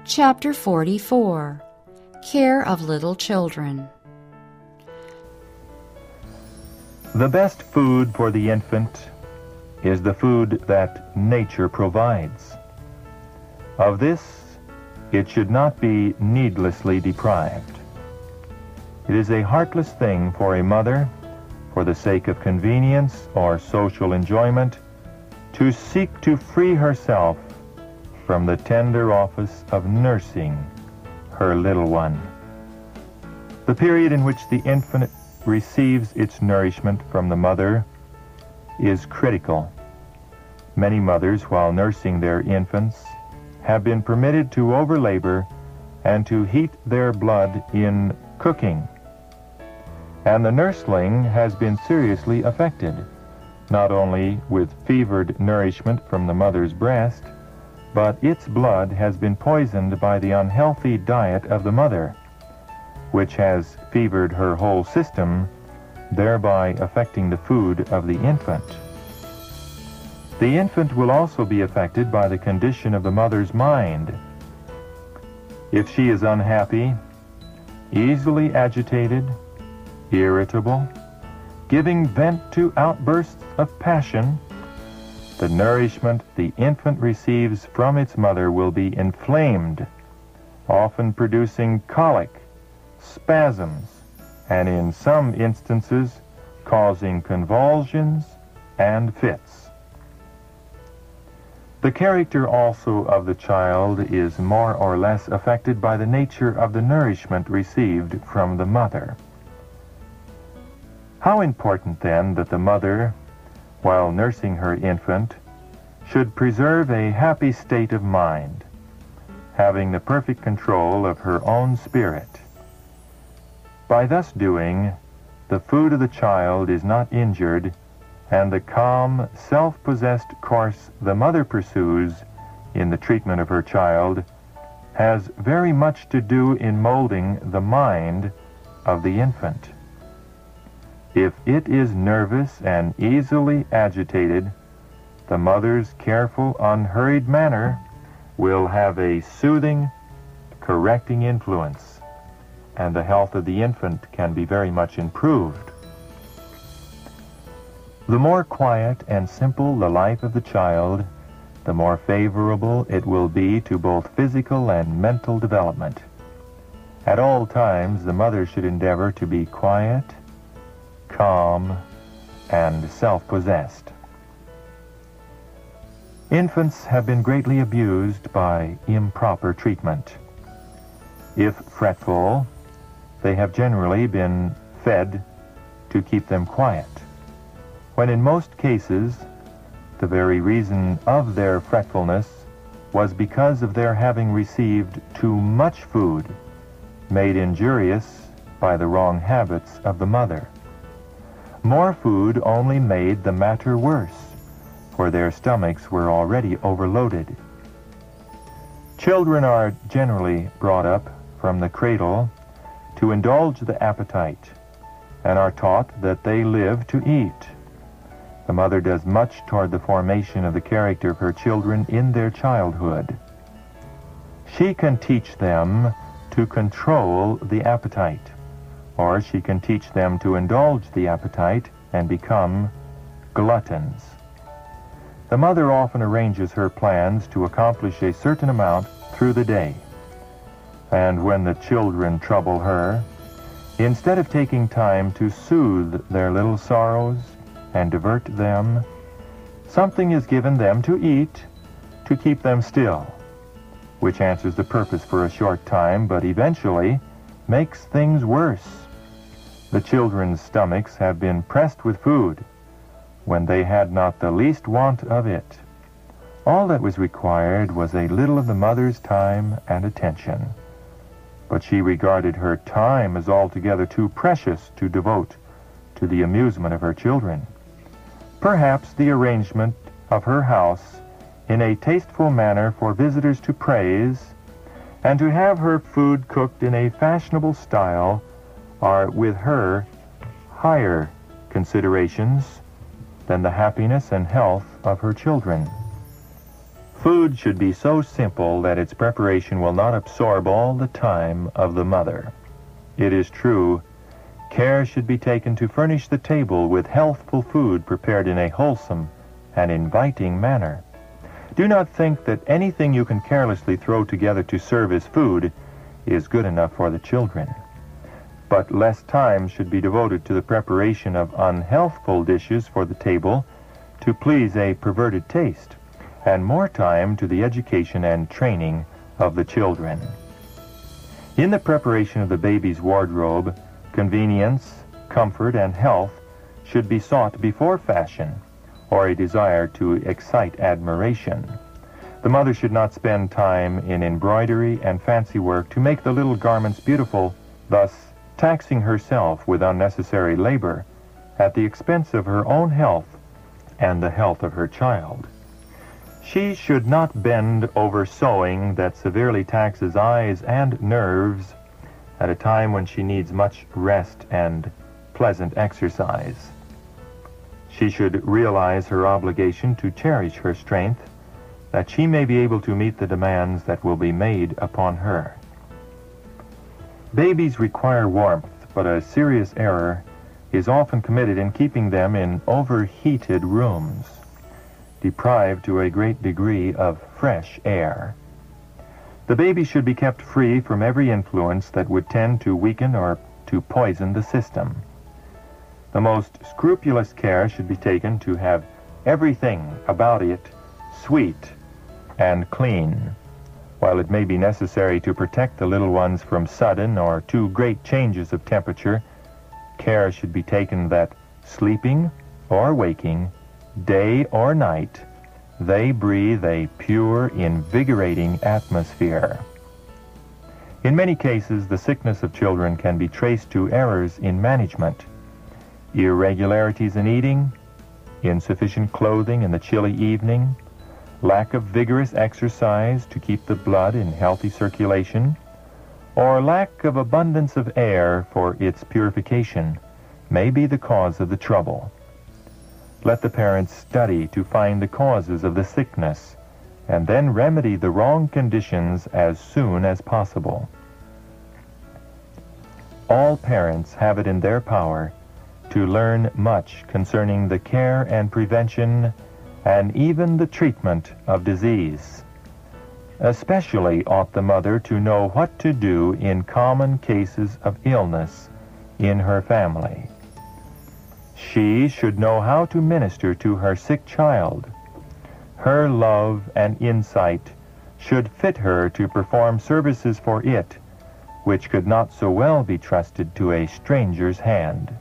Chapter 44. Care of Little Children. The best food for the infant is the food that nature provides. Of this, it should not be needlessly deprived. It is a heartless thing for a mother, for the sake of convenience or social enjoyment, to seek to free herself from the tender office of nursing her little one. The period in which the infant receives its nourishment from the mother is critical. Many mothers, while nursing their infants, have been permitted to overlabor and to heat their blood in cooking. And the nursling has been seriously affected, not only with fevered nourishment from the mother's breast, but its blood has been poisoned by the unhealthy diet of the mother, which has fevered her whole system, thereby affecting the food of the infant. The infant will also be affected by the condition of the mother's mind. If she is unhappy, easily agitated, irritable, giving vent to outbursts of passion, the nourishment the infant receives from its mother will be inflamed, often producing colic, spasms, and in some instances causing convulsions and fits. The character also of the child is more or less affected by the nature of the nourishment received from the mother. How important, then, that the mother, while nursing her infant, should preserve a happy state of mind, having the perfect control of her own spirit. By thus doing, the food of the child is not injured, and the calm, self-possessed course the mother pursues in the treatment of her child has very much to do in molding the mind of the infant. If it is nervous and easily agitated, the mother's careful, unhurried manner will have a soothing, correcting influence, and the health of the infant can be very much improved. The more quiet and simple the life of the child, the more favorable it will be to both physical and mental development. At all times, the mother should endeavor to be quiet, calm, and self-possessed. Infants have been greatly abused by improper treatment. If fretful, they have generally been fed to keep them quiet, when in most cases the very reason of their fretfulness was because of their having received too much food, made injurious by the wrong habits of the mother. More food only made the matter worse, for their stomachs were already overloaded. Children are generally brought up from the cradle to indulge the appetite, and are taught that they live to eat. The mother does much toward the formation of the character of her children in their childhood. She can teach them to control the appetite, or she can teach them to indulge the appetite and become gluttons. The mother often arranges her plans to accomplish a certain amount through the day. And when the children trouble her, instead of taking time to soothe their little sorrows and divert them, something is given them to eat to keep them still, which answers the purpose for a short time, but eventually makes things worse. The children's stomachs have been pressed with food when they had not the least want of it. All that was required was a little of the mother's time and attention, but she regarded her time as altogether too precious to devote to the amusement of her children. Perhaps the arrangement of her house in a tasteful manner for visitors to praise, and to have her food cooked in a fashionable style, are with her higher considerations than the happiness and health of her children. Food should be so simple that its preparation will not absorb all the time of the mother. It is true, care should be taken to furnish the table with healthful food prepared in a wholesome and inviting manner. Do not think that anything you can carelessly throw together to serve as food is good enough for the children. But less time should be devoted to the preparation of unhealthful dishes for the table to please a perverted taste, and more time to the education and training of the children. In the preparation of the baby's wardrobe, convenience, comfort, and health should be sought before fashion or a desire to excite admiration. The mother should not spend time in embroidery and fancy work to make the little garments beautiful, thus taxing herself with unnecessary labor at the expense of her own health and the health of her child. She should not bend over sewing that severely taxes eyes and nerves at a time when she needs much rest and pleasant exercise. She should realize her obligation to cherish her strength, that she may be able to meet the demands that will be made upon her. Babies require warmth, but a serious error is often committed in keeping them in overheated rooms, deprived to a great degree of fresh air. The baby should be kept free from every influence that would tend to weaken or to poison the system. The most scrupulous care should be taken to have everything about it sweet and clean. While it may be necessary to protect the little ones from sudden or too great changes of temperature, care should be taken that, sleeping or waking, day or night, they breathe a pure, invigorating atmosphere. In many cases, the sickness of children can be traced to errors in management, irregularities in eating, insufficient clothing in the chilly evening, lack of vigorous exercise to keep the blood in healthy circulation, or lack of abundance of air for its purification may be the cause of the trouble. Let the parents study to find the causes of the sickness and then remedy the wrong conditions as soon as possible. All parents have it in their power to learn much concerning the care and prevention and even the treatment of disease. Especially ought the mother to know what to do in common cases of illness in her family. She should know how to minister to her sick child. Her love and insight should fit her to perform services for it, which could not so well be trusted to a stranger's hand.